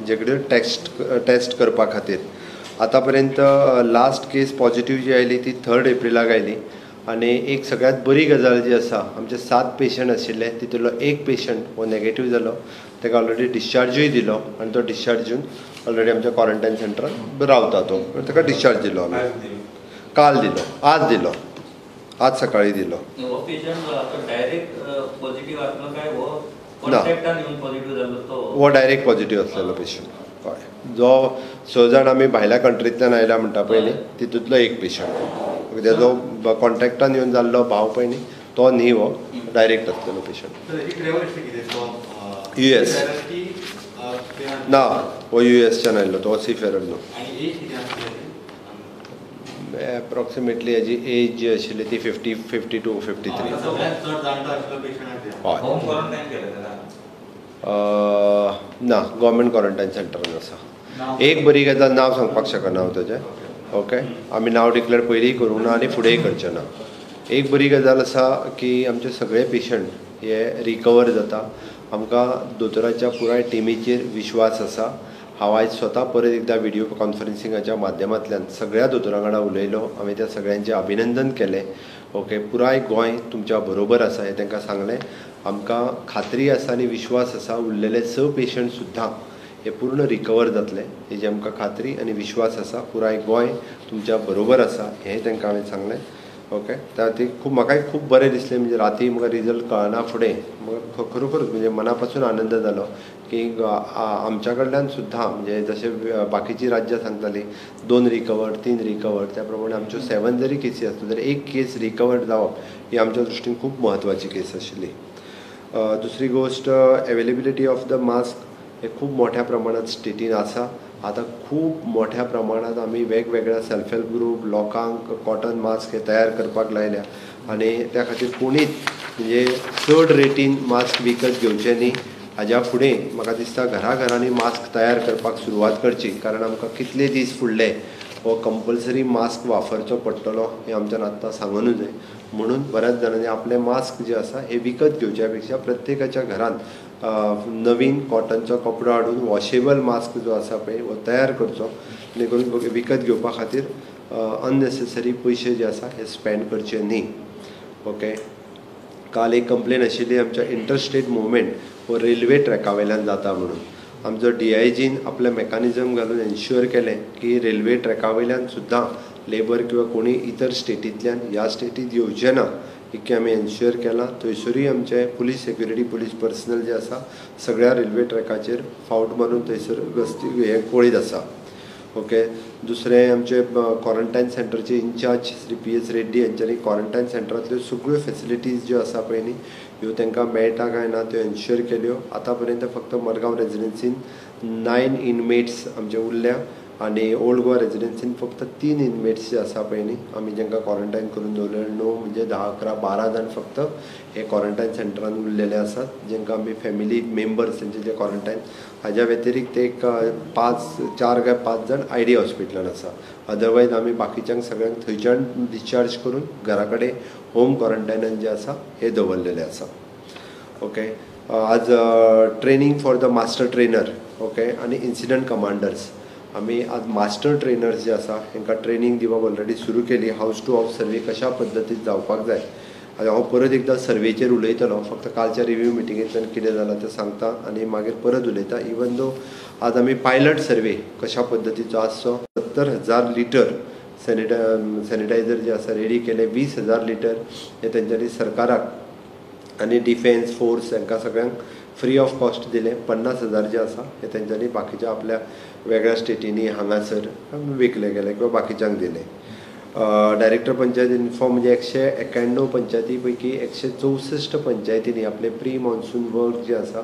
जेकडे taste करपा खातीर आतां पर्यंत लास्ट केस पॉझिटिव्ह जी आयली ती 3 एप्रिलाक आयली आनी एक सगळ्यांत बरी गजाल जी आसा आमचे 7 पेशंट आशिल्ले तितूंतलो एक पेशंट हो नेगेटिव्ह जालो ताका ऑलरेडी डिस्चार्जूय दिलो आनी तो डिस्चार्ज दिवन ऑलरेडी आमच्या क्वॉरंटायन सेंटरान रावता तो ताका डिस्चार्ज दिलो आमी काल दिलो आज सकाळीं दिलो ना हो डायरेक्ट पॉझिटिव्ह आसलेलो पेशंट हय जो 6 जाण आमी भायल्या कंट्रींतल्यान आयल्या म्हणटा पळय तितूंतलो एक पेशंट तेजो कॉन्टॅक्टान येवन जाल्लो भाव पळय न्ही तो न्ही हो डायरेक्ट आसलेलो पेशंट US ना हो USच्यान आयल्लो तो सीफेरर न्हू एप्रॉक्सिमेटली हेजी एज जी आशिल्ली ती 52 53 ना गव्हर्मेंट क्वॉरंटायन सेंटरान आसा एक बरी गजाल नांव सांगपाक शकना हांव ताचें ओके आमी नांव डिक्लेअर पयलींय करूंक ना आनी फुडेंय करचें ना एक बरी गजाल आसा की आमचे सगळे पेशंट हे रिकवर जाता आमकां दोतोराच्या पुराय टिमीचेर विश्वास आसा हांव आयज स्वता परत एकदा व्हिडिओ कॉन्फरन्सिंगाच्या माध्यमांतल्यान सगळ्या दोतोरां वांगडा उलयलो हांवें त्या सगळ्यांचें अभिनंदन केलें ओके पुराय गोंय तुमच्या बरोबर आसा हें तांकां सांगलें आमकां खात्री आसा आनी विश्वास आसा उरलेले 6 पेशंट सुद्दां हे पूर्ण रिकवर जातले हेजी आमकां खात्री आनी विश्वास आसा पुराय गोंय तुमच्या बरोबर आसा हें तांकां हांवें सांगलें ओके त्या खातीर म्हाकाय खूब बरें दिसलें म्हणजे राती म्हाका रिजल्ट कळना फुडें म्हाका खरोखरूच म्हणजे मना पासून आनंद जालो की आमच्या कडल्यान सुद्दां म्हणजे जशें बाकीची राज्यां सांगतालीं 2 रिकवर्ड 3 रिकवर्ड त्या प्रमाणे आमच्यो 7 जरी केसी आसल्यो जाल्यार एक केस रिकवर्ड जावप ही आमच्या दृश्टीन खूब म्हत्वाची केस आशिल्ली दुसरी गोश्ट अवेलेबिलिटी ऑफ द मास्क हे खूब मोठ्या प्रमाणात स्टेटीन आसा आतां खूब मोठ्या प्रमाणात आमी वेगवेगळ्या सेल्फ हेल्प ग्रूप लोकांक कॉटन मास्क हे तयार करपाक लायल्या आनी त्या खातीर कोणीच म्हणजे चड रेटीन मास्क विकत घेवचे न्ही हाज्या फुडें म्हाका दिसता घरांनी मास्क तयार करपाक सुरवात करची कारण आमकां कितले दीस फुडले हो कंपल्सरी मास्क वापरचो पडटलो हें आमच्यान आतां सांगूनच जाय म्हणून बऱ्याच जाणांनी आपले मास्क जे आसा हे विकत घेवच्या पेक्षा प्रत्येकाच्या घरांत नवीन कॉटनचो कपडो हाडून वॉशेबल मास्क जो आसा पळय हो तयार करचो जेणे करून विकत घेवपा खातीर अननेसेसरी पयशे जे आसा हे स्पेंड करचे न्ही ओके काल एक कंप्लेन आशिल्ली आमच्या इंटरस्टेट मुवमेंट हो रेल्वे ट्रॅका वयल्यान जाता म्हणून आमचो DIGन आपले मेकानिजम घालून एन्श्युअर केलें की रेल्वे ट्रॅका वयल्यान सुद्दां लेबर किंवा कोणी इतर स्टेटींतल्यान ह्या स्टेटींत येवचे ना इतकें आमी एन्श्युअर केलां थंयसरूय आमचे पुलीस सेक्युरिटी पुलीस पर्सनल जे आसा सगळ्या रेल्वे ट्रॅकाचेर फावट मारून थंयसर गस्ती हे पळयत आसा ओके दुसरें आमचे क्वॉरंटायन सेंटरचे इंचार्ज श्री PS रेड्डी हांच्यांनी क्वॉरंटायन सेंटरांतल्यो सगळ्यो फेसिलिटीज ज्यो आसा पळय न्ही ह्यो तांकां मेळटा काय ना त्यो एन्श्युअर केल्यो आतां पर्यंत फक्त मडगांव रेजिडेन्सीन 9 इनमेट्स आमचे उरल्या आनी ओल्ड गोवा रेजिडेन्सीन फक्त 3 इनमेट्स जे आसा पळय न्ही आमी जेंकां क्वॉरंटायन करून दवरलेले 9 म्हणजे 10 11 12 जाण फक्त हे क्वॉरंटायन सेंटरान उरलेले आसात जेंकां आमी फॅमिली मेंबर्स तेंचे जे क्वॉरंटायन हाज्या व्यतिरिक्त एक 4 काय 5 जाण ID हॉस्पिटलान आसा अदरवायज आमी बाकीच्यांक सगळ्यांक थंयच्यान डिस्चार्ज करून घरा कडेन होम क्वॉरंटायनान जे आसा हे दवरलेले आसा ओके आज training for the master trainer okay आनी इन्सिडंट कमांडर्स आमी आज मास्टर ट्रेनर्स जे आसा हांकां ट्रेनिंग दिवप ऑलरेडी सुरू केली हावज टू हावज सर्वे कशा पद्दतीन जावपाक जाय हांव परत एकदां सर्वेचेर उलयतलो फक्त कालच्या रिव्यू मिटिंगेंतल्यान कितें जालां तें सांगता आनी मागीर परत उलयता इवन दो आज आमी पायलट सर्वे कशा पद्दतीचो आसचो 70,000 लिटर सॅनिटायझर जे आसा रेडी केले 20,000 लिटर हे तेंच्यांनी सरकाराक आनी डिफेन्स फोर्स हांकां सगळ्यांक फ्री ऑफ कॉस्ट दिले 50,000 जे आसा हे तेंच्यांनी बाकीच्या आपल्या वेगळ्या स्टेटींनी हांगासर विकले गेले किंवा बाकीच्यांक दिले डायरेक्टर पंचायत इन्फॉर्म म्हणजे 191 पंचायती पैकी 164 पंचायतींनी आपले प्री मॉन्सून वर्क जे आसा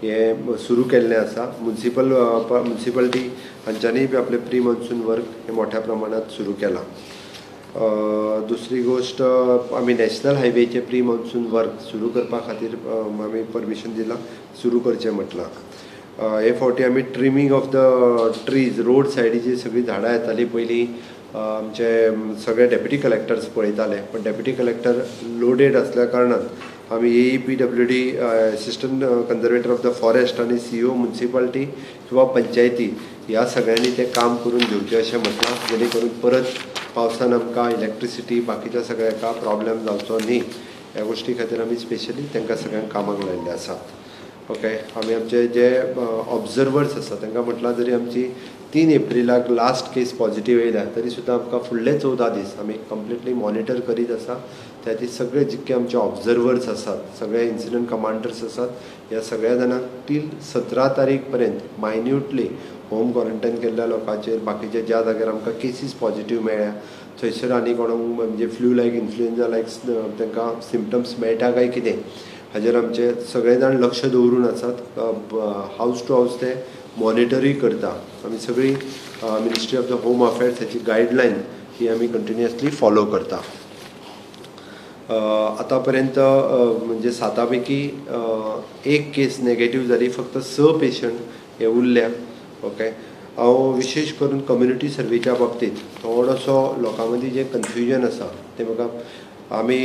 हे सुरू केल्लें आसा म्युन्सिपालिटी हांच्यांनी बी आपले प्री मॉन्सून वर्क हे मोठ्या प्रमाणात सुरू केलां दुसरी गोष्ट आमी नॅशनल हायवेचे प्री मॉन्सून वर्क सुरू करपा खातीर आमी परमिशन दिलां सुरू करचें म्हटलां हे फावटी आमी trimming of the trees road सायडीची सगळीं झाडां येतालीं पयलीं आमचे सगळे डेप्युटी कलेक्टर्स पळयताले पण डेप्युटी कलेक्टर लोडेड आसल्या कारणान आमी AEPWD assistant conservator of the forest आनी CO म्युनिसिपालिटी किंवा पंचायती ह्या सगळ्यांनी ते काम करून घेवचें अशें म्हटलां, जेणे करून परत पावसान आमकां इलेक्ट्रिसिटी बाकीच्या सगळ्यांका प्रॉब्लेम जावचो न्ही ह्या गोष्टी खातीर आमी स्पेशली तांकां सगळ्यांक कामाक लायिल्ले आसात. ओके, आमी आमचे जे ऑब्जर्वर्स आसा तांकां म्हटलां जरी आमची 3 एप्रिलाक लास्ट केस पॉझिटिव्ह येयल्या तरी सुद्दां आमकां फुडले 14 दीस आमी कंप्लिटली मॉनिटर करीत आसा. त्या ती सगळे जितके आमचे ऑब्जर्वर्स आसात, सगळे इन्सिडंट कमांडर्स आसात, ह्या सगळ्या जाणांक टील 17 तारीख पर्यंत मायन्यूटली होम क्वॉरंटायन केल्ल्या लोकांचेर, बाकीचे ज्या जाग्यार आमकां केसीस पॉझिटिव्ह मेळ्ळ्या थंयसर आनी कोणाक म्हणजे फ्लू लायक इन्फ्लुएन्जा लायक तांकां सिम्पटम्स मेळटा काय कितें हाजेर आमचे सगळे जाण लक्ष दवरून आसात. हावस टू हावस ते मॉनिटरूय करता. आमी सगळी ministry of the Home affairs हेची गायडलायन ही आमी कंटिन्युअसली फॉलो करता. आतां पर्यंत म्हणजे 7 पैकी 1 केस नेगेटिव्ह जाली, फक्त 6 पेशंट हे उरल्या. ओके, हांव विशेश करून कम्युनिटी सर्वेच्या बाबतींत थोडोसो लोकां मदीं जे कन्फ्युजन आसा तें म्हाका आमी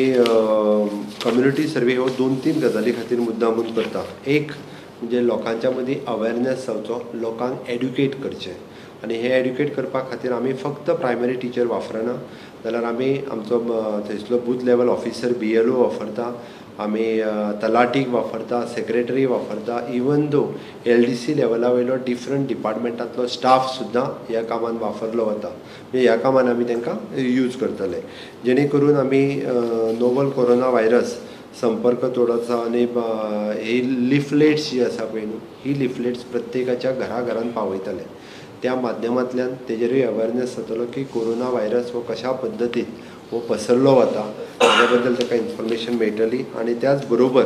कम्युनिटी सर्वे हो 2-3 गजाली खातीर मुद्दामून करता. एक म्हणजे लोकांच्या मदीं अवेरनेस जावचो, लोकांक एड्युकेट करचें, आनी हे एड्युकेट करपा खातीर आमी फक्त प्रायमरी टिचर वापरना, जाल्यार आमी आमचो थंयसलो बूथ लेवल ऑफिसर BLO वापरता, आमी तलाटीक वापरता, सेक्रेटरी वापरता, इवन दो LDC लेवला वयलो डिफरंट डिपार्टमेंटांतलो स्टाफ सुद्दां ह्या कामान वापरलो वता. म्हणजे ह्या कामान आमी तांकां यूज करतले, जेणे करून आमी नोवल कोरोना व्हायरस संपर्क तोडोचा आनी ही लिफलेट्स जी आसा पळय न्हू, ही लिफलेट्स प्रत्येकाच्या घराघरांत पावयतले. त्या माध्यमांतल्यान तेजेरूय अवेरनेस जातलो की कोरोना व्हायरस हो कशा पद्दतीन हो पसरलो वता हाज्या बद्दल ताका इन्फॉर्मेशन मेळटली. आनी त्याच बरोबर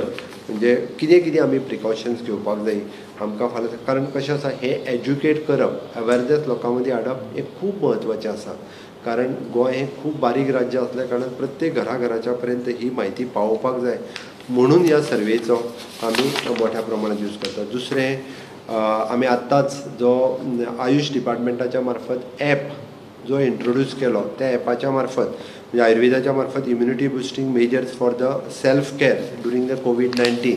म्हणजे कितें कितें आमी प्रिकॉशन्स घेवपाक जाय आमकां फाल्यां, कारण कशें आसा हें एज्युकेट करप, अवेरनेस लोकां मदीं हाडप हें खूब म्हत्वाचें आसा. कारण गोंय हें खूब बारीक राज्य असल्या कारणान प्रत्येक घराघराच्या पर्यंत ही म्हायती पावोवपाक जाय, म्हणून ह्या सर्वेचो आमी मोठ्या प्रमाणात यूज करतात. दुसरें, आमी आत्ताच जो आयुश डिपार्टमेंटाच्या मार्फत ॲप जो इंट्रोड्यूस केलो, त्या ॲपाच्या मार्फत म्हणजे आयुर्वेदाच्या मार्फत immunity boosting measures for the self care during the COVID-19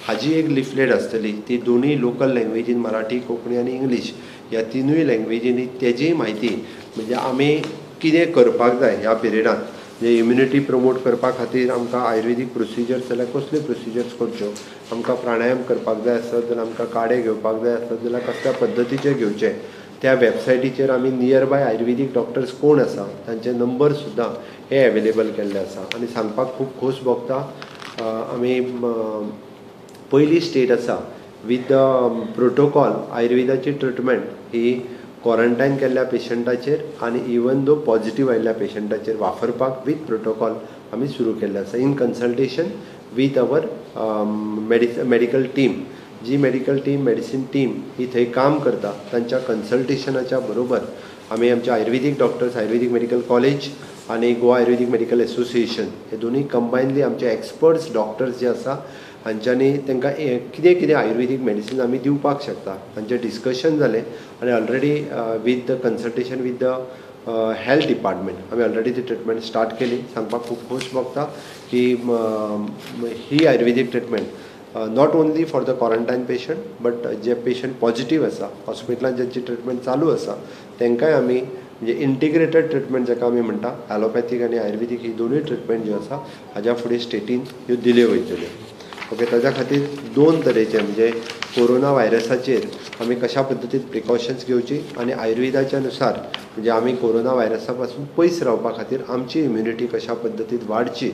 हाजी एक लिफलेट आसतली. ती दोनूय लोकल लँग्वेजीन, मराठी, कोंकणी आनी इंग्लीश ह्या तिनूय लँग्वेजींनी तेजी म्हायती म्हणजे आमी कितें करपाक जाय ह्या पिरियडांत, म्हणजे इम्युनिटी प्रमोट करपा खातीर आमकां आयुर्वेदीक प्रोसिजर्स जाल्यार कसल्यो प्रोसिजर्स करच्यो, आमकां प्राणायाम करपाक जाय आसत जाल्यार आमकां काडे घेवपाक जाय आसत जाल्यार कसल्या पद्दतीचे घेवचे, त्या वेबसायटीचेर आमी नियर बाय आयुर्वेदीक डॉक्टर्स कोण आसा तांचे नंबर सुद्दां हे अवेलेबल केल्ले आसा. आनी सांगपाक खूब खोस भोगता, आमी पयली स्टेट आसा विथ द प्रोटोकॉल आयुर्वेदाची ट्रिटमेंट ही क्वॉरंटायन केल्ल्या पेशंटाचेर आनी इवन दो पॉझिटिव्ह आयिल्ल्या पेशंटाचेर वापरपाक विथ प्रोटोकॉल आमी सुरू केल्ले आसा in consultation with our medical team. जी मेडिकल टीम, मेडिसीन टीम ही थंय काम करता तांच्या कन्सल्टेशनाच्या बरोबर आमी आमचे आयुर्वेदीक डॉक्टर्स, आयुर्वेदीक मेडिकल कॉलेज आनी गोवा आयुर्वेदीक मेडिकल असोसिएशन हे दोनूय कंबायनली आमचे एक्सपर्ट्स डॉक्टर्स जे आसा हांच्यांनी तांकां कितें कितें आयुर्वेदीक मेडिसीन आमी दिवपाक शकता हांचें डिस्कशन जालें. आनी already with the consultation with the health department आमी ऑलरेडी ती ट्रिटमेंट स्टार्ट केली. सांगपाक खूब खोस भोगता की ही आयुर्वेदीक treatment not only for the quarantine patient but जे पेशंट पॉझिटिव्ह आसा हॉस्पिटलांत ज्यांची ट्रिटमेंट चालू आसा तांकांय आमी म्हणजे इंटिग्रेटेड ट्रिटमेंट जाका आमी म्हणटा, ॲलोपॅथीक आनी आयुर्वेदीक ही दोनूय ट्रिटमेंट ज्यो आसा हाज्या फुडें स्टेटीन ह्यो दिल्यो वयतल्यो. ओके, ताज्या खातीर 2 तरेचे म्हणजे कोरोना व्हायरसाचेर आमी कशा पद्दतीन प्रिकॉशन्स घेवची आनी आयुर्वेदाच्या नुसार म्हणजे आमी कोरोना व्हायरसा पासून पयस रावपा खातीर आमची इम्युनिटी कशा पद्दतीन वाडची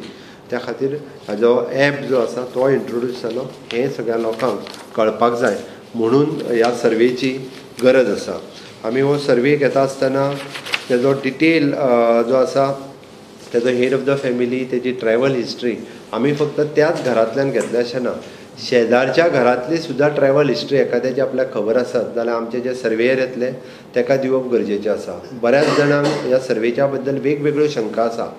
त्या खातीर हाजो ॲप जो आसा तो इंट्रोड्यूस जालो. हें सगळ्या लोकांक कळपाक जाय म्हणून ह्या सर्वेची गरज आसा. आमी हो सर्वे घेता आसतना तेजो डिटेल जो आसा तेजो हेड ऑफ द फॅमिली, तेजी ट्रॅव्हल हिस्ट्री आमी फक्त त्याच घरांतल्यान घेतले अशें ना, शेजारच्या घरांतली सुद्दां ट्रॅव्हल हिस्ट्री एखाद्याची आपल्याक खबर आसत जाल्यार आमचे जे सर्वेयर येतले ताका दिवप गरजेचें आसा. बऱ्याच जाणांक ह्या सर्वेच्या बद्दल वेगवेगळ्यो शंका आसा.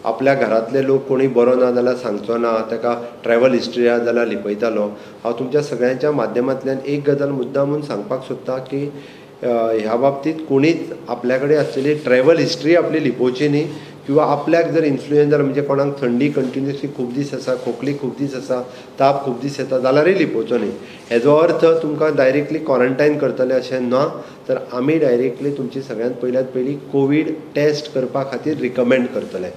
आपल्या घरांतले लोक कोणी बरो ना जाल्यार सांगचो ना, ताका ट्रॅव्हल हिस्ट्री आसा जाल्यार लिपयतालो. हांव तुमच्या सगळ्यांच्या माध्यमांतल्यान एक गजाल मुद्दामून सांगपाक सोदतां की ह्या बाबतीत कोणीच आपल्याकडे असलेली ट्रॅव्हल हिस्ट्री आपली लिपोवची न्ही, किंवा आपल्याक जर इन्फ्लुएंस जालो म्हणजे कोणाक थंडी कंटिन्युअसली खूब दीस आसा, खोकली खूब दीस आसा, ताप खूब दीस येता जाल्यारय लिपोवचो न्ही. हेजो अर्थ तुमकां डायरेक्टली क्वॉरंटायन करतले अशें ना, तर आमी डायरेक्टली तुमची सगळ्यांत पयलीं कोवीड टेस्ट करपा खातीर रिकमेंड करतले.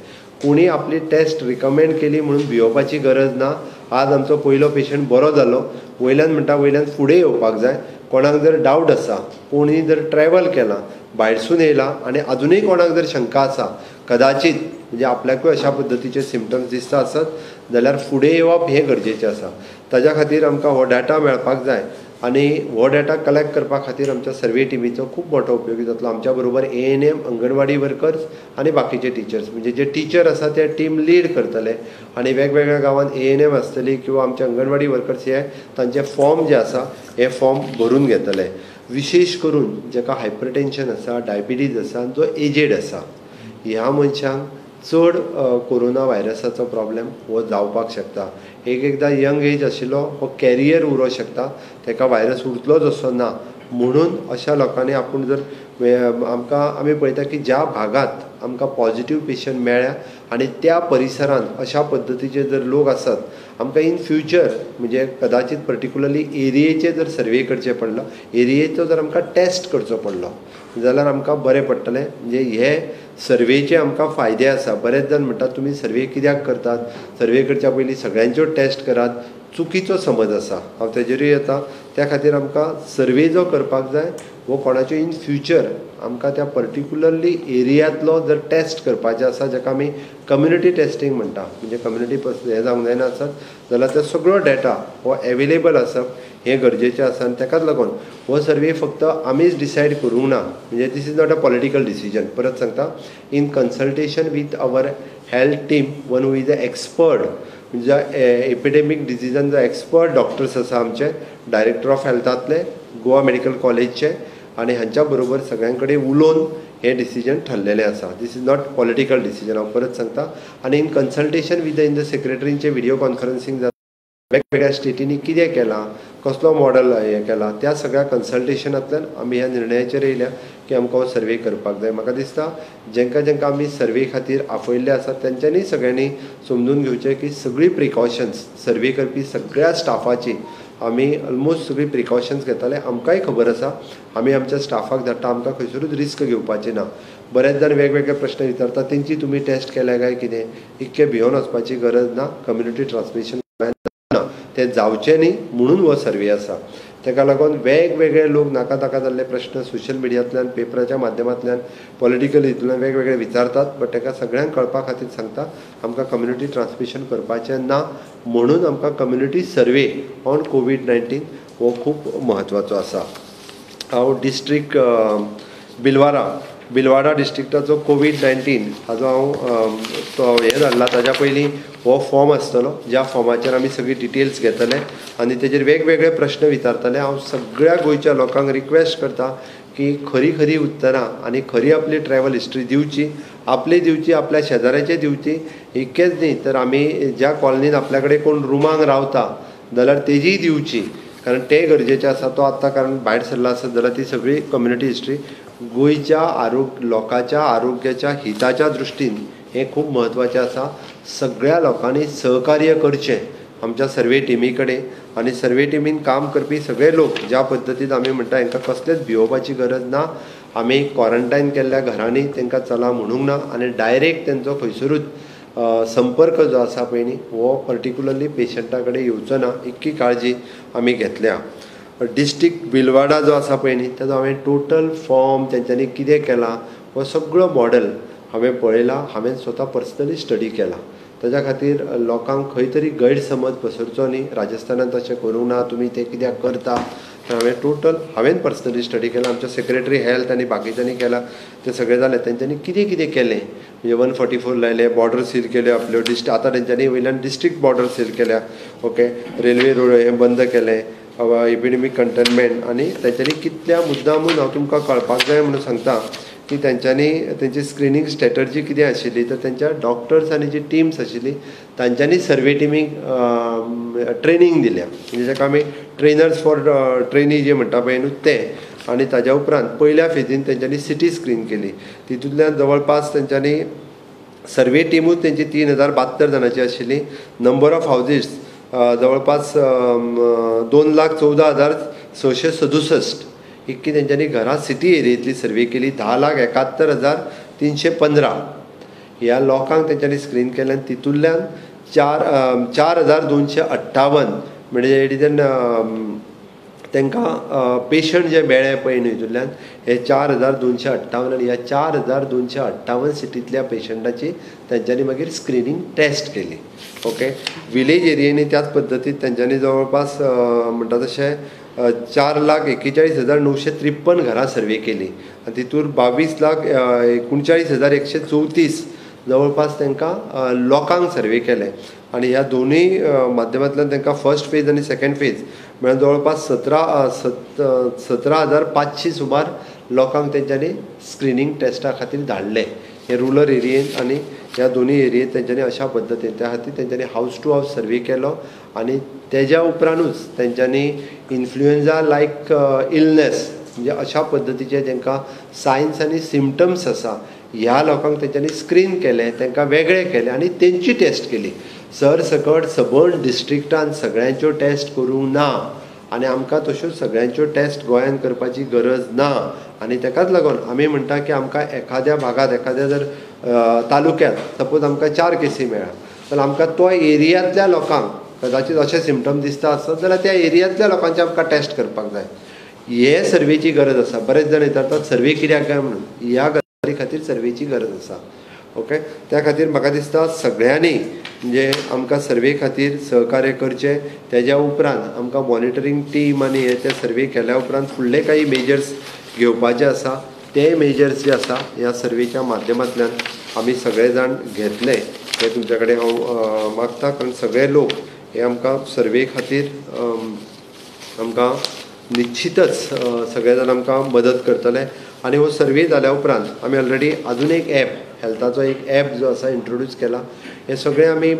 कोणी आपली टेस्ट रिकमेंड केली म्हणून भिवपाची गरज ना. आज आमचो पयलो पेशंट बरो जालो, वयल्यान फुडें येवपाक जाय. कोणाक जर डावट आसा, कोणी जर ट्रॅव्हल केलां, भायरसून येयला आनी अजुनूय कोणाक जर शंका आसा, कदाचित म्हणजे आपल्याकूय अशा पद्दतीचे सिम्पटम्स दिसता आसत जाल्यार फुडें येवप हें गरजेचें आसा. ताज्या खातीर आमकां हो डाटा मेळपाक जाय आनी हो डाटा कलेक्ट करपा खातीर आमच्या सर्वे टिमीचो खूब मोठो उपयोगी जातलो. आमच्या बरोबर ANM, अंगणवाडी वर्कर्स आनी बाकीचे टिचर्स, म्हणजे जे टीचर आसा ते टीम लीड करतले आनी वेगवेगळ्या गांवांत ANM आसतली किंवा आमचे अंगणवाडी वर्कर्स हे तांचे फॉर्म जे आसा हे फॉर्म भरून घेतले. विशेश करून जाका हायपरटेन्शन आसा, डायबिटीज आसा, जो एजेड आसा, ह्या मनशांक चड कोरोना व्हायरसाचो प्रॉब्लेम हो जावपाक शकता. एकदां यंग एज आशिल्लो हो कॅरियर उरों शकता, ताका व्हायरस उरतलोच असो ना. म्हणून अशा लोकांनी आपूण जर आमी पळयता की ज्या भागांत आमकां पॉझिटिव्ह पेशंट मेळ्ळ्या आनी त्या परिसरांत अशा पद्दतीचे जर लोक आसत, आमकां इन फ्युचर म्हणजे कदाचित पर्टिक्युलरली एरियेचे जर सर्वे करचें पडलो, एरियेचो जर आमकां टेस्ट करचो पडलो जाल्यार आमकां बरें पडटलें. म्हणजे हे सर्वेचे आमकां फायदे आसा. बरेच जाण म्हणटात तुमी सर्वे कित्याक करतात, सर्वे करच्या पयलीं सगळ्यांच्यो टेस्ट करात. चुकीचो समज आसा, हांव तेजेरूय येता. त्या खातीर आमकां सर्वे जो करपाक जाय वो कोणाच्यो इन फ्युचर आमकां त्या पर्टिक्युलरली एरियांतलो जर टेस्ट करपाचें आसा, जाका आमी कम्युनिटी टेस्टींग म्हणटा, म्हणजे कम्युनिटी हें जावंक जायना आसत जाल्यार तो सगळो डेटा हो एवेलेबल आसप हें गरजेचें आसा. आनी ताकाच लागून हो सर्वे फक्त आमीच डिसायड करूंक ना, म्हणजे this is not a political decision. परत सांगता, in consultation with our health team, one who is a expert, म्हणजे एपिडेमीक डिजिजान जो एक्सपर्ट डॉक्टर्स आसा आमचे, डायरेक्टर ऑफ हेल्थांतले, गोवा मेडिकल कॉलेजचे, आनी हांच्या बरोबर सगळ्यां कडेन उलोवन हें डिसिजन ठरलेलें आसा. This is not political decision, हांव परत सांगता. आनी in consultation with in the सेक्रेटरींचे व्हिडिओ कॉन्फरन्सींग जाता, वेगवेगळ्या स्टेटींनी कितें केलां, कसलो मॉडल हें केला, त्या सगळ्या कन्सल्टेशनांतल्यान आमी ह्या निर्णयाचेर येयल्या की आमकां हो सर्वे करपाक जाय. म्हाका दिसता जेंकां आमी सर्वे खातीर आपयल्ले आसात तेंच्यांनी सगळ्यांनी समजून घेवचें की सगळीं प्रिकॉशन्स सर्वे करपी सगळ्या स्टाफाची आमी ऑलमोस्ट सगळीं प्रिकॉशन्स घेताले. आमकांय खबर आसा, आमी आमच्या स्टाफाक धाडटा, आमकां खंयसरूच रिस्क घेवपाचें ना. बरेच जाण वेगवेगळे प्रश्न विचारतात, तेंची तुमी टेस्ट केल्या काय कितें, इतके भिवन वचपाची गरज ना. कम्युनिटी ट्रान्समिशन ना, तें जावचें न्ही म्हणून हो सर्वे आसा. ताका लागून वेगवेगळे लोक नाका ताका जाल्ले प्रश्न सोशल मिडियांतल्यान, पेपराच्या माध्यमांतल्यान, पॉलिटिकल हितूंतल्यान वेगवेगळे विचारतात. बट ताका सगळ्यांक कळपा खातीर सांगता, आमकां कम्युनिटी ट्रान्समिशन करपाचें ना. म्हणून आमकां कम्युनिटी सर्वे ऑन कोवीड-19 हो खूब म्हत्वाचो आसा. हांव डिस्ट्रिक्ट बिलवाडा डिस्ट्रिक्टाचो कोवीड-19 हाजो हांव तो हें धाडला. ताज्या पयलीं हो फॉर्म आसतलो, ज्या फॉर्माचेर आमी सगळी डिटेल्स घेतले आनी तेजेर वेगवेगळे प्रश्न विचारतले. हांव सगळ्या गोंयच्या लोकांक रिक्वेस्ट करता की खरी उतरां आनी खरी आपली ट्रॅव्हल हिस्ट्री दिवची, आपली दिवची, आपल्या शेजाऱ्याचे दिवची. इतकेंच न्ही तर आमी ज्या कॉलनीन आपल्या कडेन कोण रुमांक रावता जाल्यार तेजीय दिवची, कारण तें गरजेचें आसा. तो आत्तां कारण भायर सरला आसत जाल्यार ती सगळी कम्युनिटी हिस्ट्री गोंयच्या लोकांच्या आरोग्याच्या हिताच्या दृश्टीन हें खूब म्हत्वाचें आसा. सगळ्या लोकांनी सहकार्य करचें आमच्या सर्वे टिमी कडेन. आनी सर्वे टिमीन काम करपी सगळे लोक ज्या पद्दतीन आमी म्हणटा हांकां कसलेच भिवपाची गरज ना. आमी क्वॉरंटायन केल्ल्या घरांनी तांकां चला म्हणूंक ना आनी डायरेक्ट तेंचो खंयसरूच संपर्क जो आसा पळय न्ही हो पर्टिक्युलरली पेशंटा कडेन येवचो ना, इतकी काळजी आमी घेतल्या. डिस्ट्रिक्ट बिलवाडा जो आसा पळय न्ही ताजो हांवें टोटल फॉर्म तेंच्यांनी कितें केलां हो सगळो मॉडल हांवें पळयला. हांवें स्वता पर्सनली स्टडी केला. ताज्या खातीर लोकांक खंय तरी गैरसमज पसरचो न्ही. राजस्थानांत तशें करूंक ना, तुमी तें कित्याक करता. हांवें पर्सनली स्टडी केला. आमच्या सेक्रेटरी हेल्थ आनी बाकीच्यांनी केला. ते सगळे जाले. तेंच्यांनी कितें कितें केलें म्हणजे 144 लायले, बॉर्डर सील केल्यो आपल्यो, आतां तेंच्यांनी वयल्यान डिस्ट्रिक्ट बॉर्डर सील केल्या. ओके, रेल्वे रोड हें बंद केलें, एपिडेमीक कंटेनमेंट. आनी तेंच्यांनी कितल्या मुद्दामून हांव तुमकां कळपाक जाय म्हणून सांगता की तेंच्यांनी तेंची स्क्रिनींग स्ट्रॅटर्जी कितें आशिल्ली तर तेंच्या डॉक्टर्स आनी जी टिम्स आशिल्ली तांच्यांनी सर्वे टिमीक ट्रेनींग दिल्या. म्हणजे जाका आमी ट्रेनर्स फॉर ट्रेनी जे म्हणटा पळय न्हू ते. आणि ताज्या उपरांत पयल्या फेजीन तेंच्यांनी सिटी स्क्रीन केली. तितूंतल्यान जवळपास तेंच्यांनी सर्वे टिमूच तेंची 3072 जाणांची आशिल्ली. नंबर ऑफ हावजीस जवळपास 2,14,667 इतकी तेंच्यांनी घरां सिटी एरियेंतली सर्वे केली. 10,71,315 ह्या लोकांक तेंच्यांनी स्क्रीन केल्यान तितूंतल्यान 4,258 म्हणजे इट तांकां पेशंट जे मेळ्ळे पळय न्हय हितूंतल्यान हे 4,258 आनी ह्या 4,258 सिटींतल्या पेशंटाची तेंच्यांनी मागीर स्क्रिनींग टेस्ट केली. ओके. विलेज एरियेनी त्याच पद्दतीन तेंच्यांनी जवळपास म्हणटा तशें 4,41,953 घरां सर्वे केली आनी तितूर 22,39,134 जवळपास तांकां लोकांक सर्वे केले. आनी ह्या दोनूय माध्यमांतल्यान तांकां फर्स्ट फेज आनी सेकंड फेज म्हळ्यार जवळपास 17,500 सुमार लोकांक तेंच्यांनी स्क्रिनींग टेस्टा खातीर धाडले. हे रुरल एरियेंत आनी ह्या दोनूय एरियेंत तेंच्यांनी अशा पद्दतीन त्या खातीर तेंच्यांनी हावस टू हावस सर्वे केलो. आनी तेज्या उपरांतूच तेंच्यांनी इन्फ्लुएन्झा लायक इलनेस म्हणजे अशा पद्दतीचे जेंकां सायन्स आनी सिमटम्स आसा ह्या लोकांक तेंच्यांनी स्क्रीन केले, तांकां वेगळे केले आनी तेंची टेस्ट केली. सरसकट सबंद डिस्ट्रिक्टान सगळ्यांच्यो टेस्ट करूंक ना आनी आमकां तश्यो सगळ्यांच्यो टेस्ट गोंयांत करपाची गरज ना. आनी ताकाच लागून आमी म्हणटा की आमकां एखाद्या भागांत एखाद्या जर तालुक्यांत सपोज आमकां 4 केसी मेळ्ळा जाल्यार आमकां तो एरियांतल्या लोकांक कदाचीत अशे सिमटम दिसता आसत जाल्यार त्या एरियांतल्या लोकांचे आमकां टेस्ट करपाक जाय. हे सर्वेची गरज आसा. बरेच जाण विचारतात सर्वे कित्याक काय म्हणून. ह्या गजाली खातीर सर्वेची गरज आसा. ओके. त्या खातीर म्हाका दिसता सगळ्यांनी म्हणजे आमकां सर्वे खातीर सहकार्य करचें. तेज्या उपरांत आमकां मॉनिटरींग टीम आनी हे ते सर्वे केल्या उपरांत फुडले काही मेजर्स घेवपाचे आसा. ते मेजर्स जे आसा ह्या सर्वेच्या माध्यमांतल्यान आमी सगळे जाण घेतले हे तुमचे कडेन हांव मागता. कारण सगळे लोक हे आमकां सर्वे खातीर आमकां निश्चितच सगळे जाण आमकां मदत करतले. आनी हो सर्वे जाल्या उपरांत आमी ऑलरेडी आजून एक ॲप हेल्थाचो एक ॲप जो आसा इंट्रोड्यूस केला. हे सगळे आमी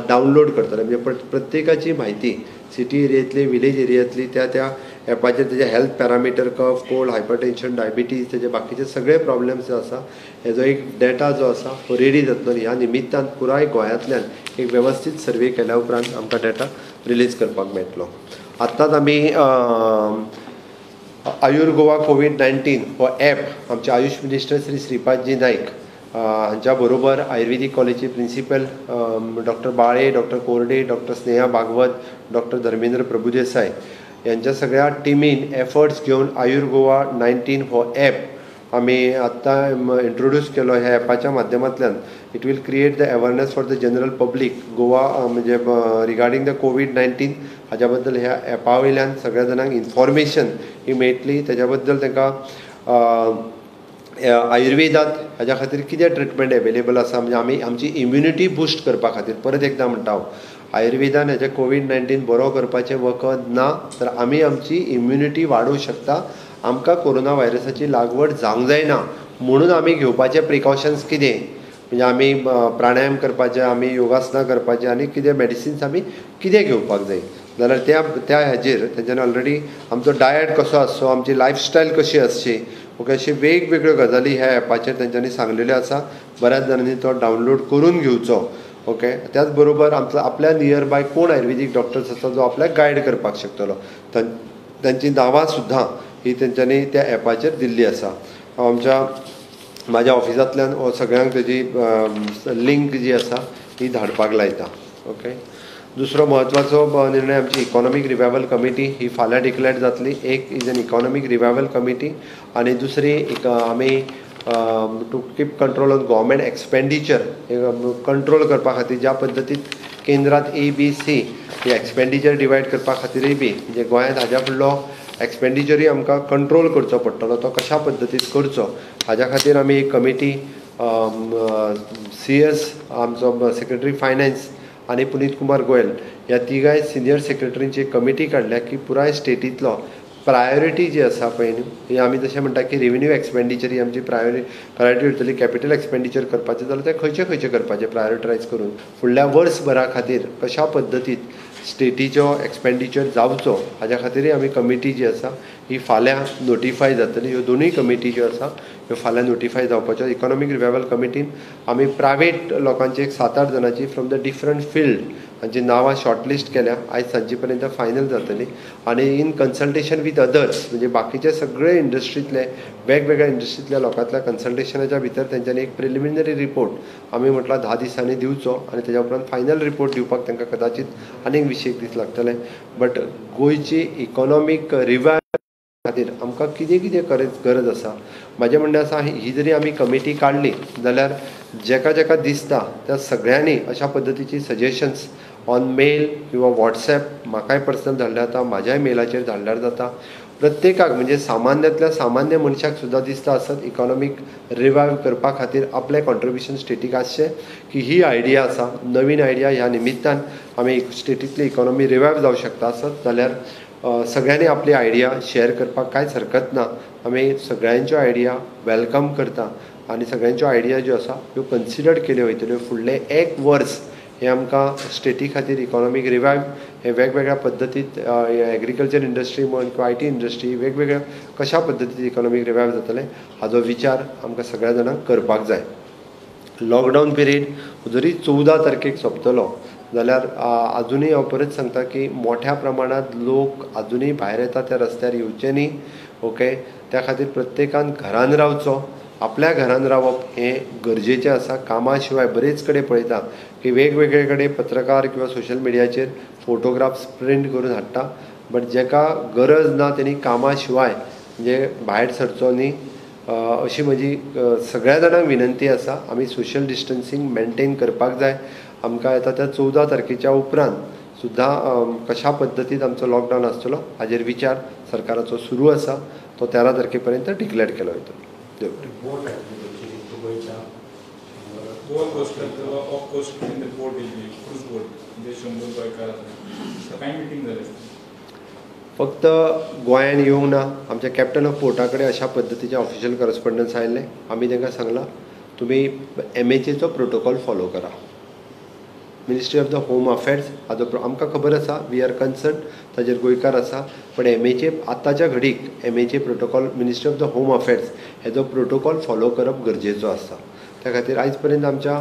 डावनलोड करतले म्हणजे प्रत्येकाची म्हायती सिटी एरियेंतली विलेज एरियांतली त्या एपाचेर तेजे health parameter cough cold hypertension diabetes तेजे बाकीचे सगळे प्रॉब्लेम्स जे आसा हेजो एक डेटा जो आसा तो रेडी जातलो. ह्या निमित्तान पुराय गोंयांतल्यान एक वेवस्थीत सर्वे केल्या उपरांत आमकां डेटा रिलीज करपाक मेळटलो. आत्ताच आमी आयुर गोवा कोविड-19 हो ॲप आमचे आयुष मिनिस्टर श्री श्रीपादजी नाईक हांच्या बरोबर आयुर्वेदीक कॉलेजचे प्रिंसिपल डॉक्टर बाळे, डॉक्टर कोरडे, डॉक्टर स्नेहा भागवत, डॉक्टर धर्मेंद्र प्रभुदेसाय यांच्या सगळ्या टिमीन एफर्ट्स घेवन आयुर गोवा 19 हो ॲप आमी आत्तां इंट्रोड्यूस केलो. ह्या ॲपाच्या माध्यमांतल्यान it will create the awareness for the general public Goa म्हणजे रिगार्डींग द कोविड-19 हाच्या बद्दल ह्या ॲपा वयल्यान सगळ्या जाणांक इन्फॉर्मेशन ही मेळटली. तेज्या बद्दल तांकां आयुर्वेदांत हाज्या खातीर कितें ट्रिटमेंट एवेलेबल आसा म्हणजे आमी आमची इम्युनिटी बूस्ट करपा खातीर परत एकदां म्हणटा हांव आयुर्वेदान हेजे कोविड-19 बरो करपाचें वखद ना तर आमी आमची इम्युनिटी वाडोवंक शकता. आमकां कोरोना व्हायरसाची लागवड जावंक जायना म्हणून आमी घेवपाचे प्रिकॉशन्स कितें म्हणजे आमी प्राणायाम करपाचे, आमी योगासनां करपाचे आनी कितें मेडिसिन्स आमी कितें घेवपाक जाय जाल्यार त्या हेजेर तेंच्यांनी ऑलरेडी आमचो डायट कसो आसचो, आमची लायफस्टायल कशी आसची ओके अशी वेगवेगळ्यो गजाली ह्या ॲपाचेर तेंच्यांनी सांगलेल्यो आसा. बऱ्याच जाणांनी तो डावनलोड करून घेवचो. ओके. त्याच बरोबर आपल्या नियर बाय कोण आयुर्वेदीक डॉक्टर्स आसा जो आपल्याक गायड करपाक शकतलो तांची नांवां सुद्दां ही तेंच्यांनी त्या ॲपाचेर दिल्ली आसा. म्हाज्या ऑफिसांतल्यान सगळ्यांक तेजी लिंक जी आसा ती धाडपाक लायता. ओके. दुसरो म्हत्वाचो निर्णय आमची इकॉनॉमीक रिवायवल कमिटी ही फाल्यां डिक्लेअर जातली. एक is an economic revival committee आनी दुसरी आमी to keep control on government expenditure control करपा खातीर ज्या पद्दतीन केंद्रांत ABC ही एक्सपेंडिचर डिवायड करपा खातीरय बी म्हणजे गोंयांत हाज्या फुडलो एक्सपेंडिचरूय आमकां कंट्रोल करचो पडटलो. तो कशा पद्दतीन करचो हाज्या खातीर आमी एक कमिटी CS आमचो सेक्रेटरी फायनान्स आनी पुनीत कुमार गोयल ह्या तिगाय सिनियर सेक्रेटरींची एक कमिटी काडल्या की पुराय स्टेटींतलो प्रायोरिटी जी आसा पळय न्ही ही आमी जशें म्हणटा की रेवेन्यू एक्सपेंडिचर ही आमची प्रायोरिटी उरतली. कॅपिटल एक्सपेंडिचर करपाचें जाल्यार तें खंयचे करपाचें प्रायोरिटायज करून फुडल्या वर्सभरा खातीर कशा पद्दतीन स्टेटीचो एक्सपेंडिचर जावचो हाज्या खातीर आमी कमिटी जी आसा ही फाल्यां नोटिफाय जातली. ह्यो दोनूय कमिटी ज्यो आसा ह्यो फाल्यां नोटिफाय जावपाच्यो. इकॉनॉमीक रिवायवल कमिटीन आमी प्रायवेट लोकांची एक 7-8 जाणांची फ्रॉम द डिफरंट फिल्ड हांची नांवां शॉर्टलिस्ट केल्या. आयज सांजे पर्यंत फायनल जातली आनी इन कन्सल्टेशन वीथ अदर्स म्हणजे बाकीचे सगळे इंडस्ट्रींतले वेगवेगळ्या इंडस्ट्रींतल्या लोकांतल्या कन्सल्टेशनाच्या भितर तेंच्यांनी एक प्रिलिमिनरी रिपोर्ट आमी म्हटला 10 दिसांनी दिवचो आनी तेज्या उपरांत फायनल रिपोर्ट दिवपाक तांकां कदाचित आनीक 20 दीस लागतले. बट गोंयची इकॉनॉमीक रिवायवल खातीर आमकां कितें कितें गरज आसा म्हाजें म्हणणें आसा ही जरी आमी कमिटी काडली जाल्यार जेका जेका दिसता त्या सगळ्यांनी अशा पद्दतीची सजेशन्स ऑन मेल किंवा वॉट्सॅप म्हाकाय पर्सनल धाडल्यार जाता, म्हाज्याय मेलाचेर धाडल्यार जाता. प्रत्येकाक म्हणजे सामान्यांतल्या सामान्य मनशाक सुद्दां दिसता आसत इकॉनॉमीक रिवायव करपा खातीर आपलें कॉन्ट्रिब्युशन स्टेटीक आसचें की ही आयडिया आसा, नवीन आयडिया ह्या निमित्तान आमी स्टेटींतली इकॉनॉमी रिवायव जावं शकता आसत जाल्यार सगळ्यांनी आपली आयडिया शेअर करपाक कांयच हरकत ना. आमी सगळ्यांच्यो आयडिया वेलकम करता आनी सगळ्यांच्यो आयडिया ज्यो आसा ह्यो कन्सिडर्ड केल्यो वयतल्यो. फुडलें 1 वर्स हे आमकां स्टेटी खातीर इकॉनॉमीक रिवायव हे वेगवेगळ्या पद्दतींत एग्रीकल्चर इंडस्ट्री म्हण किंवा IT इंडस्ट्री वेगवेगळ्या कशा पद्दतीन इकॉनॉमीक रिवायव जातले हाजो विचार आमकां सगळ्या जाणांक करपाक जाय. लॉकडावन पिरियड जरी 14 तारखेक सोंपतलो जाल्यार अजुनूय हांव परत सांगता की मोठ्या प्रमाणांत लोक अजुनूय भायर येता त्या रस्त्यार येवचे न्ही. ओके, त्या खातीर प्रत्येकान घरान रावचो. आपल्या घरान रावप हें गरजेचें आसा. कामा शिवाय बरेच कडेन पळयता की वेगवेगळे कडेन पत्रकार किंवा सोशल मिडियाचेर फोटोग्राफ्स प्रिंट करून हाडटा. बट जेका गरज ना तेणी कामा शिवाय म्हणजे भायर सरचो न्ही अशी म्हजी सगळ्या जाणांक विनंती आसा. आमी सोशल डिस्टन्सींग मेनटेन करपाक जाय. आमकां येता त्या 14 तारखेच्या उपरांत सुद्दां कशा पद्दतीन आमचो लॉकडावन आसतलो हाजेर विचार सरकाराचो सुरू आसा. तो 13 तारखे पर्यंत डिक्लेअर केलो वयतलो. फक्त गोंयान येवंक ना. आमच्या कॅप्टन ऑफ पोर्टा कडेन अशा पद्दतीचें ऑफिशियल करस्पॉन्डन्स आयिल्लें. आमी तांकां सांगलां तुमी MHAचो प्रोटोकॉल फॉलो करा. Ministry of the Home Affairs हाजो आमकां खबर आसा, वी आर कन्सर्न, ताजेर गोंयकार आसा. पण MHA आतांच्या घडीक MHA protocol ministry of the Home affairs हेजो प्रोटोकॉल फॉलो करप गरजेचो आसा. त्या खातीर आयज पर्यंत आमच्या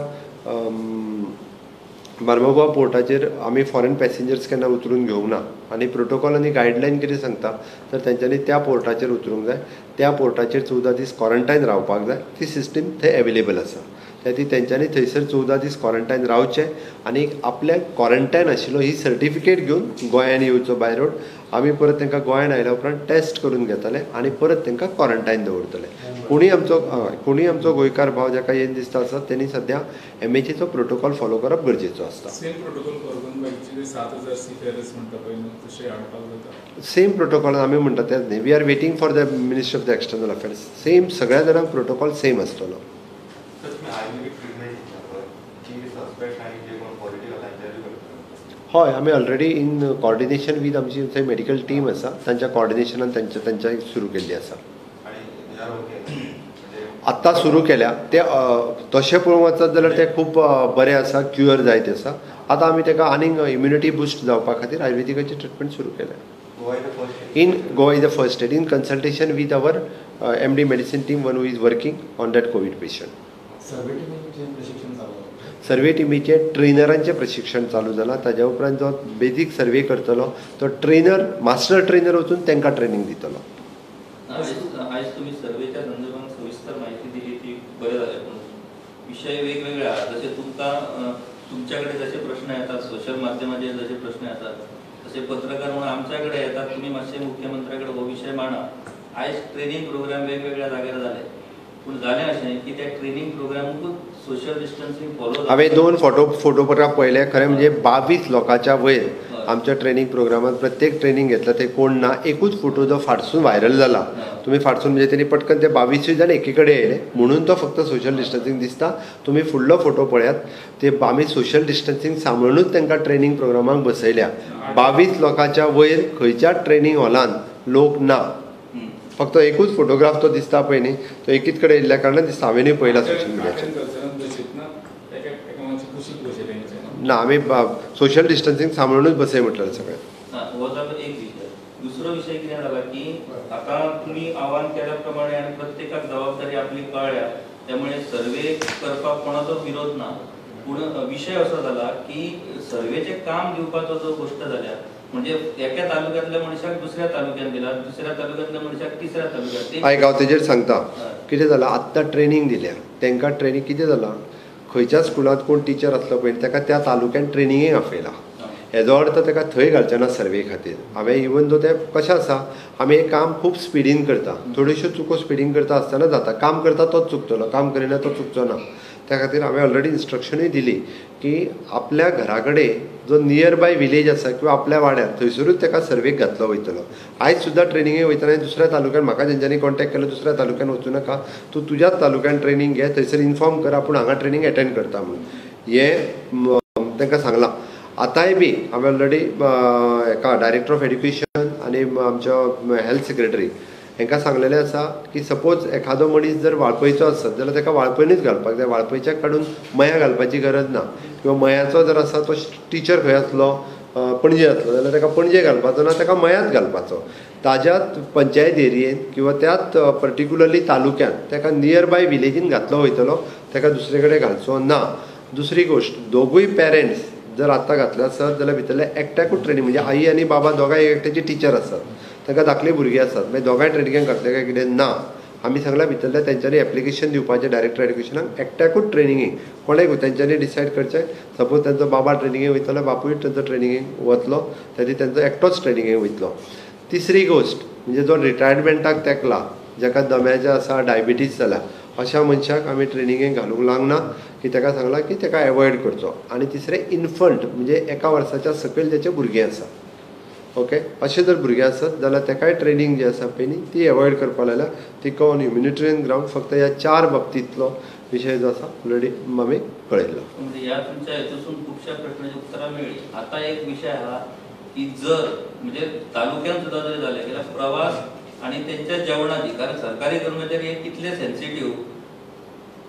बार्मागुवा पोर्टाचेर आमी फॉरेन पॅसेंजर्स केन्ना उतरून घेवंक ना. आनी प्रोटोकॉल आनी गायडलायन कितें सांगता तर तेंच्यांनी त्या पोर्टाचेर उतरूंक जाय. त्या पोर्टाचेर 14 दीस क्वॉरंटायन रावपाक जाय. ती सिस्टीम थंय एवेलेबल आसा. ती तेंच्यांनी थंयसर 14 दीस क्वॉरंटायन रावचें आनी आपल्याक क्वॉरंटायन आशिल्लो ही सर्टिफिकेट घेवन गोंयान येवचो बाय रोड. आमी परत तांकां गोंयान आयल्या उपरांत टेस्ट करून घेतले आनी परत तांकां क्वॉरंटायन दवरतले. कोणूय आमचो गोंयकार भाव जाका येन दिसता आसा तेणी सद्या MHAचो प्रोटोकॉल फॉलो करप गरजेचो आसता. सेम प्रोटोकॉल आमी म्हणटा तेच न्ही. We are waiting for the ministry of the external affairs. Same सगळ्या जाणांक प्रोटोकॉल सेम आसतलो. हय, आमी ऑलरेडी इन कॉर्डिनेशन वीथ आमची थंय मेडिकल टीम आसा तांच्या कॉर्डिनेशनान तांच्या सुरू केल्ली आसा. आत्तां सुरू केल्या ते तशें पळोवंक वचत जाल्यार ते खूब बरें आसा, क्युअर जायत आसा. आतां आमी ताका आनीक इम्युनिटी बुस्ट जावपा खातीर आयुर्वेदिकाची ट्रिटमेंट सुरू केल्या. In Goa is the first state in consultation with our MD medicine team one who is working on that COVID patient. सर्वे टिमीचे ट्रेनरांचें प्रशिक्षण चालू जालां. ताज्या उपरांत जो बेजीक सर्वे करतलो तो ट्रेनर मास्टर ट्रेनर वचून तांकां ट्रेनिंग दितलो. आयज तुम्ही सर्वेच्या संदर्भात सविस्तर माहिती दिली ती बरें जालें. पूण विशय वेगवेगळे आहात. जशें तुमच्याकडे जसे प्रश्न येतात, सोशल माध्यमाचेर जसे प्रश्न येतात, तसे पत्रकार म्हणून आमच्या कडेन येतात. तुम्ही मातशे मुख्यमंत्र्याकडे हो विशय मांडा. आयज ट्रेनिंग प्रोग्राम वेगवेगळ्या जाग्यार जाले. पूण जालें अशें की त्या ट्रेनिंग प्रोग्रामाकूच सोशल डिस्टन्सिंग फॉलो. हांवें 2 फोटोग्राफ पळयले. खरें म्हणजे 22 लोकांच्या वयर आमच्या ट्रेनिंग प्रोग्रामात प्रत्येक ट्रेनिंग घेतला ते कोण ना. एकूच फोटो जो फाटसून व्हायरल जाला. तुम्ही फाटसून म्हणजे त्यांनी पटकन ते 22 जाण एकी कडेन येयले म्हणून तो फक्त सोशल डिस्टन्सिंग दिसता. तुम्ही फुडलो फोटो पळयात. ते आमी सोशल डिस्टन्सिंग सांबाळूनच तांकां ट्रेनिंग प्रोग्रामाक बसयल्या. 22 लोकांच्या वयर खंयच्याच ट्रेनिंग हॉलान लोक ना. फक्त एकूच फोटोग्राफ तो दिसता पळय न्ही, तो एकीच कडेन येयल्ल्या कारणान दिसता. हांवेनूय पळयला सोशल मिडियाचेर. ना, आमी सोशल डिस्टन्सिंग सांबाळूनच बसय म्हटलं सगळें. हो जालो एक विषय. दुसरो विषय कितें जाला की आता तुम्ही आव्हान केल्या प्रमाणे आणि प्रत्येकाक जबाबदारी आपली कळ्ळ्या, त्यामुळे सर्वे करपाक कोणाचो विरोध ना. पूण विषय असो जाला की सर्वेचे काम दिवपाचो जो गोष्ट जाल्या, म्हणजे एका तालुक्यातल्या मनशाक दुसऱ्या तालुक्यात दिला, दुसऱ्या तालुक्यातल्या मनशाक तिसऱ्या तालुक्यात. आयक हांव तेजेर सांगता कितें जालां. आत्तां ट्रेनींग दिल्या, तांकां ट्रेनींग कितें जालां, खंयच्या स्कुलांत कोण टिचर आसलो पळय ताका त्या तालुक्यान ट्रेनिंगेक आपयला. हेजो अर्थ ताका थंय घालचें ना सर्वे खातीर. हांवें इवन दो तें कशें आसा, आमी एक काम खूब स्पिडीन करता, थोड्योश्यो चुको स्पिडीन करता आसतना जाता. काम करता तोच चुकतलो, काम करिना तो चुकचो ना. त्या खातीर हांवें ऑलरेडी इन्स्ट्रक्शनूय दिली की आपल्या घरा कडेन जो नियर बाय विलेज आसा किंवा आपल्या वाड्यार थंयसरूच ताका सर्वेक घातलो वयतलो. आयज सुद्दां ट्रेनिंगेक वयतना दुसऱ्या तालुक्यान म्हाका जेंच्यांनी कॉन्टॅक्ट केलो दुसऱ्या तालुक्यान वचूं नाका, तूं तुज्याच तालुक्यान ट्रेनींग घे, थंयसर इन्फॉर्म कर आपूण हांगा ट्रेनींग एटेंड करता म्हणून. हें तांकां सांगलां. आतांय बी हांवें ऑलरेडी हेका डायरेक्टर ऑफ एड्युकेशन आनी आमचो हेल्थ सेक्रेटरी हांकां सांगलेलें आसा की सपोज एखादो मनीस जर वाळपयचो आसत जाल्यार ताका वाळपयनूच घालपाक जाय. वाळपयच्या काडून मया घालपाची गरज ना. किंवा मयाचो जर आसा तो टिचर खंय आसलो, पणजे आसलो जाल्यार ताका पणजे घालपाचो ना, ताका मयांत घालपाचो. ताज्याच पंचायत एरियेंत किंवा त्याच पर्टिक्युलरली तालुक्यात ताका नियर बाय विलेजीन घातलो वयतलो, ताका दुसरे कडेन घालचो ना. दुसरी गोश्ट, दोगूय पेरंट्स जर आत्तां घातले आसत जाल्यार भितरले एकट्याकूच ट्रेनींग, म्हणजे आई आनी बाबा दोगांय एकट्याची टिचर आसत, ताका धाकली भुरगीं आसात, मागीर दोगांय ट्रेनिंगेक घातले काय कितें ना. आमी सांगला भितरल्या तेंच्यांनी एप्लिकेशन दिवपाचें डायरेक्टर एड्युकेशनाक एकट्याकूच ट्रेनिंगेक, कोणेंय तेंच्यांनी डिसायड करचें. सपोज तेंचो बाबा ट्रेनिंगेक वयतलो, बापूय तेंचो ट्रेनिंगेक वतलो, तेदी तेंचो एकटोच ट्रेनिंगेक वयतलो. तिसरी गोश्ट म्हणजे जो रिटायरमेंटाक तेंकला, जाका दम्याचें आसा, डायबिटीज जाला, अशा मनशाक आमी ट्रेनिंगेक घालूंक लागना की ताका सांगलां की ताका एवॉयड करचो. आनी तिसरें इन्फंट म्हणजे 1 वर्साच्या सकयल जेचें भुरगें आसा, ओके, अशें जर भुरगें आसत जाल्यार ताकाय ट्रेनिंग जी आसा पळय न्ही ती एवॉयड करपा लायल्या. तिका ऑन ह्युमॅनिटेरियन ग्रावंड फक्त ह्या 4 बाबतींतलो विशय जो आसा ऑलरेडी आमी कळयल्लो. म्हणजे ह्या तुमच्या हेतून खुबश्या प्रश्नांची उतरां मेळ्ळी. आता एक विषय आहा की जर म्हणजे तालुक्यान सुद्दां जरी जालें जाल्यार प्रवास आणि त्यांच्या जेवणाची, कारण सरकारी कर्मचारी हे कितले सेन्सिटिव्ह,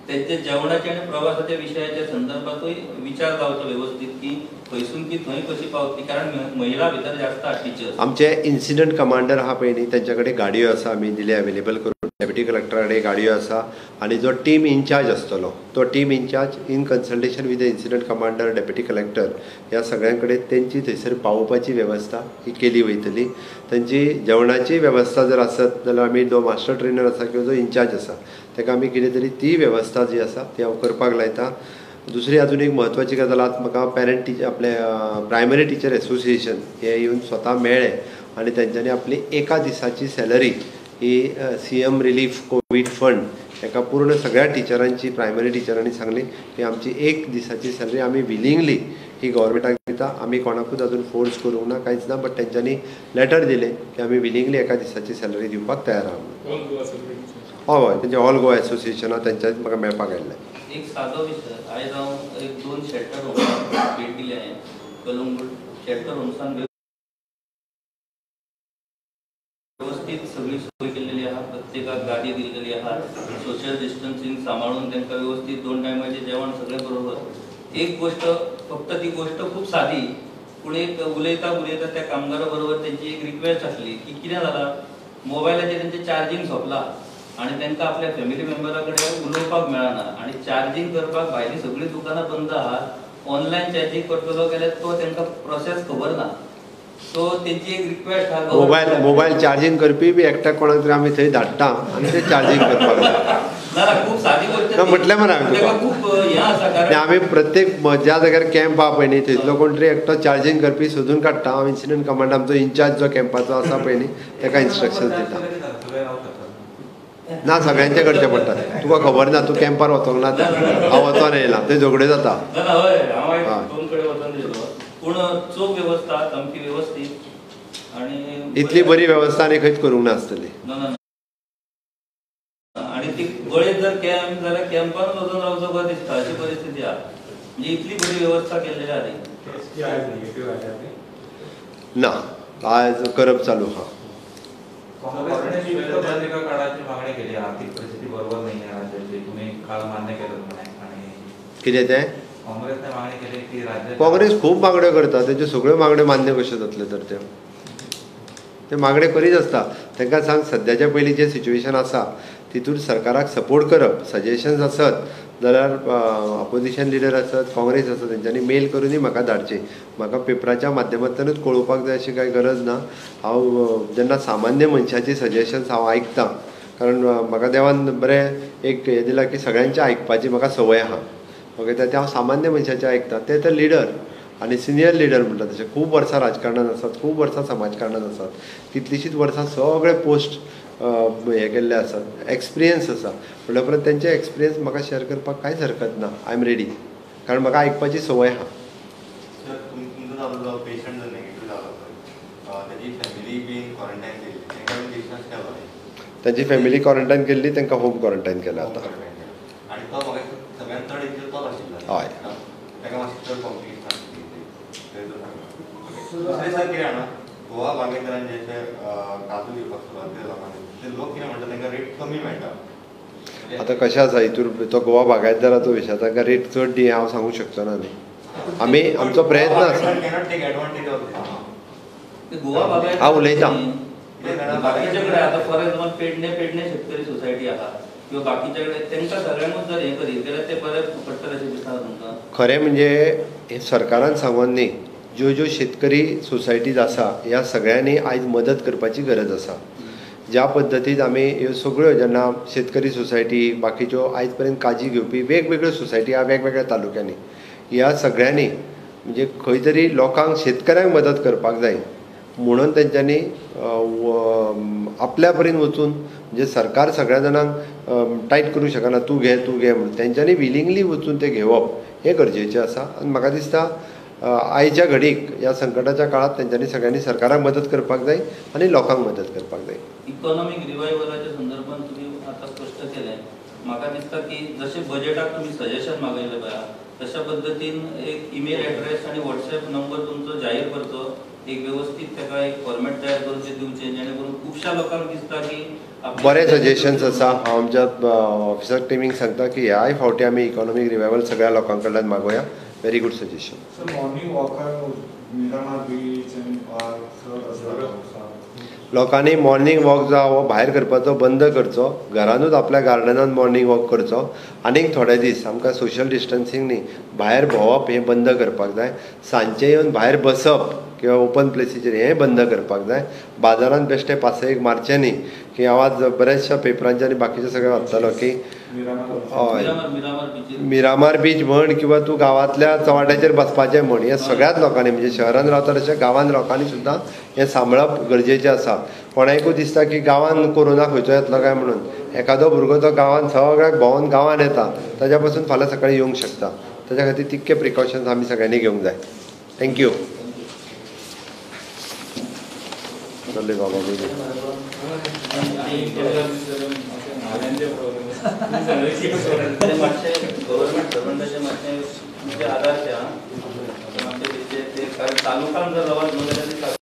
त्यांच्या जेवणाचे आणि प्रवासाच्या विषयाच्या संदर्भातूय विचार जावचो व्यवस्थित की खंयसून की थंय कशी पावतली, कारण महिला भितर जास्त टीचर्स. आमचे इन्सिडंट कमांडर आहा पळय न्ही तेंच्या कडेन गाडयो आसा, आमी दिले अवेलेबल करून. डेप्युटी कलेक्टरा कडेन गाडयो आसा आनी जो टीम इन्चार्ज आसतलो तो team incharge in consultation with the incident commander, deputy collector ह्या सगळ्यां कडेन तेंची थंयसर पावोवपाची वेवस्था ही केली वयतली. तांची जेवणाची वेवस्था जर आसत जाल्यार आमी जो मास्टर ट्रेनर आसा किंवा जो इन्चार्ज आसा ताका आमी कितें तरी ती वेवस्था जी आसा ती हांव करपाक लायता. दुसरी अजून एक म्हत्वाची गजाल आतां म्हाका पेरंट टीचर आपले प्रायमरी टीचर एसोसिएशन हे येवन स्वता मेळ्ळे आनी तेंच्यांनी आपली एका दिसाची सॅलरी ही CM रिलीफ कोवीड फंड हेका पूर्ण सगळ्या टिचरांची, प्रायमरी टिचरांनी सांगली की आमची 1 दिसाची सॅलरी आमी विलिंगली ही गव्हर्मेंटाक दिता. आमी कोणाकूच अजून फोर्स करूंक ना, कांयच ना, बट तेंच्यांनी लेटर दिलें की आमी विलिंगली एका दिसाची सॅलरी दिवपाक तयार आहा. हय, तेंचे ऑल गोवा एसोसिएशना तेंच्याच म्हाका मेळपाक आयिल्लें. एक सादो विशय, आयज हांव 1-2 शेल्टर होम्साक भेट दिली हांवें. कलंगूट शेल्टर होम्सान व्यवस्थित सगळी सोय केलेली आहा, प्रत्येकाक गाडी दिलेली आहा, सोशल डिस्टन्सिंग सांबाळून तांकां व्यवस्थित 2 टायमाचें जेवण सगळें बरोबर. एक गोष्ट, फक्त ती गोष्ट खूप सादी, पूण एक उलयता त्या कामगारा बरोबर त्यांची एक रिक्वेस्ट आसली की कितें जालां, मोबायलाचेर तेंचें चार्जींग सोंपलां आणि तांकां आपल्या फॅमिली मेंबरा कडेन उलोवपाक मेळना आणि चार्जींग करपाक भायली सगळीं दुकानां बंद आहात. ऑनलायन चार्जींग करतलो जाल्यार तो तांकां प्रोसेस खबर ना. सो तेंची एक रिक्वेस्ट आहा, मोबायल चार्जींग करपी बी एकट्या कोणाक तरी आमी थंय धाडटा आनी ते चार्जींग करपाक ना खूप सादी गोष्ट म्हटलें मरे हांवें तुका. खूप हें आसा, कारण आमी प्रत्येक ज्या जाग्यार कॅम्प आहा पळय न्ही थंयसलो कोण तरी एकटो चार्जींग करपी सोदून काडटा. हांव इन्सिडंट कमांड आमचो इन्चार्ज जो कॅम्पाचो आसा पळय न्ही ताका इन्स्ट्रक्शन दिता. ना, सगळ्यांचे करचें पडटा. तुका खबर ना, तूं कॅम्पार वचोंक ना, हांव वचोन येयला, थंय झगड्यो जाता. पूण चोख वेवस्था सामकी व्यवस्थित आणि इतली बरी वेवस्था आनी खंयच करूंक नासतली. आणि ती गळेत जर कॅम्प जाल्यार कॅम्पान वचून रावचो बरें दिसता, अशी परिस्थिती आहा. म्हणजे इतली बरी वेवस्था केल्लेली आहा ना, आज करप चालू आहा. आर्थिक परिस्थिती बरोबर नाही आहे, तुम्ही काल मान्य केलं म्हणे. आणि कितें तें काँग्रेसने मागणी केली की राज्य काँग्रेस खूप मागण्यो करता, तेच्यो सगळ्यो मागण्यो मान्य कश्यो जातल्यो तर ते मागणे करीत आसता. तांकां सांग सद्याच्या पयलीं जें सिच्युएशन आसा तितून सरकाराक सपोर्ट करप, सजेशन्स आसत जाल्यार अपोजिशन लिडर आसत, काँग्रेस आसत, तेंच्यांनी मेल करूनय म्हाका धाडचे. म्हाका पेपराच्या माध्यमांतल्यानूच कळोवपाक जाय अशी कांय गरज ना. हांव जेन्ना सामान्य मनशाची सजेशन्स हांव आयकतां, कारण म्हाका देवान बरें एक हें दिलां की सगळ्यांचें आयकपाची म्हाका संवय आहा. ओके, तर हांव सामान्य मनशाचें आयकतां. ते तर लिडर आनी सिनियर लिडर म्हणटा तशें खूब वर्सां राजकारणांत आसात, खूब वर्सां समाजकारणांत आसात, कितलींशींच वर्सां सगळे पोस्ट हे केल्ले आसात, एक्सपिरियन्स आसा. म्हणल्या उपरांत तेंचे एक्सपिरियन्स म्हाका शेअर करपाक कांयच हरकत ना. आय एम रेडी, कारण म्हाका आयकपाची संवय आहा. तुमचो जालो पेशंट जो नेगेटीव जालो पळय, तेजी फॅमिली बीन क्वॉरंटायन केली, तेंकां डिस्टन्स केलो तांची फॅमिली क्वॉरंटायन केल्ली, तांकां होम क्वॉरंटायन केला आतां. आनी तो म्हाका सगळ्यांत चड इंजर तोच आशिल्लो. हय. ताका मातशें चड कॉम्प्लिकेशन दुसरें सर कितें जाणा, गोवा बागायतदारान जे काजू घेवपाक सुरवात केली लोकांनी, ते लोक कितें म्हणटा तांकां रेट कमी मेळटा. आतां कशें आसा हितून तो गोवा बागायतदाराचो विशय, तांकां रेट चड दी हांव सांगूंक शकचो ना न्ही. आमी आमचो प्रयत्न आसा. गोवा बागायत हांव उलयतां. बाकीच्या कडेन आतां फॉर एक्झाम्पल पेडणे शेतकरी सोसायटी आहा किंवा बाकीच्या कडेन तेंकां सगळ्यांकूच जर हें करीत जाल्यार ते बरें पडटलें अशें दिसता तुमकां. खरें म्हणजे हे सरकारान सांगोन न्ही, ज्यो शेतकरी सोसायटीज आसा ह्या सगळ्यांनी आयज मदत करपाची गरज आसा. ज्या पद्दतीन आमी ह्यो सगळ्यो जेन्ना शेतकरी सोसायटी बाकीच्यो आयज पर्यंत काजी घेवपी वेगवेगळ्यो सोसायटी आहा वेगवेगळ्या तालुक्यांनी, ह्या सगळ्यांनी म्हणजे खंय तरी लोकांक शेतकऱ्यांक मदत करपाक जाय म्हणून तेंच्यांनी आपल्या परीन वचून, म्हणजे सरकार सगळ्या जाणांक टायट करूं शकना तूं घे म्हणून, तेंच्यांनी विलिंगली वचून ते घेवप हें गरजेचें आसा. आनी म्हाका दिसता आयच्या घडीक ह्या संकटाच्या काळात तेंच्यांनी सगळ्यांनी सरकाराक मदत करपाक जाय आनी लोकांक मदत करपाक जाय. इकॉनॉमिक रिवायवलाच्या संदर्भात तुम्ही आता स्पष्ट केलें. म्हाका दिसता की जशें बजेटाक तुम्ही सजेशन मागयलें पळय तशा पद्दतीन एक ईमेल एड्रेस आनी व्हॉट्सएप नंबर तुमचो जाहीर करचो, एक व्यवस्थीत ताका एक फॉर्मेट तयार करून ते दिवचे, जेणे करून खुबशा लोकांक दिसता की बरे सजेशन्स आसा. हांव आमच्या ऑफिसर टिमीक सांगता की ह्याय फावटी आमी इकॉनॉमिक रिवायवल सगळ्या लोकां कडल्यान मागोया. Very good suggestion. लोकांनी मॉर्निंग वॉक जो हो भायर करपाचो बंद करचो, घरानूच आपल्या गार्डनांत मॉर्निंग वॉक करचो. आनीक थोडे दीस आमकां सोशल डिस्टन्सींग न्ही, भायर भोंवप हें बंद करपाक जाय. सांजचें येवन भायर बसप किंवा ओपन प्लेसीचेर हें बंद करपाक जाय. बाजारांत बेश्टे पासयेक मारचें न्ही, की हांव आज बऱ्याचशा पेपरांचे आनी बाकीचे सगळे वाचतालो की मिरामार बीच म्हण किंवा तूं गांवांतल्या चवाट्याचेर बसपाचें म्हण, हें सगळ्याच लोकांनी म्हणजे शहरांत रावता तशें गांवांत लोकांनी सुद्दां हें सांबाळप गरजेचें आसा. कोणाकूय दिसता की गांवांत कोरोना खंयचो येतलो काय म्हणून, एखादो भुरगो तो गांवांत सगळ्याक भोंवून गांवांत येता, ताच्या पासून फाल्यां सकाळीं येवंक शकता. ताच्या खातीर तितके प्रिकॉशन्स आमी सगळ्यांनी घेवंक जाय. थँक्यू. चल बाबा गव्हर्नमेंट सर्वंटाचे मातशें आदार तालुकान जर रवाज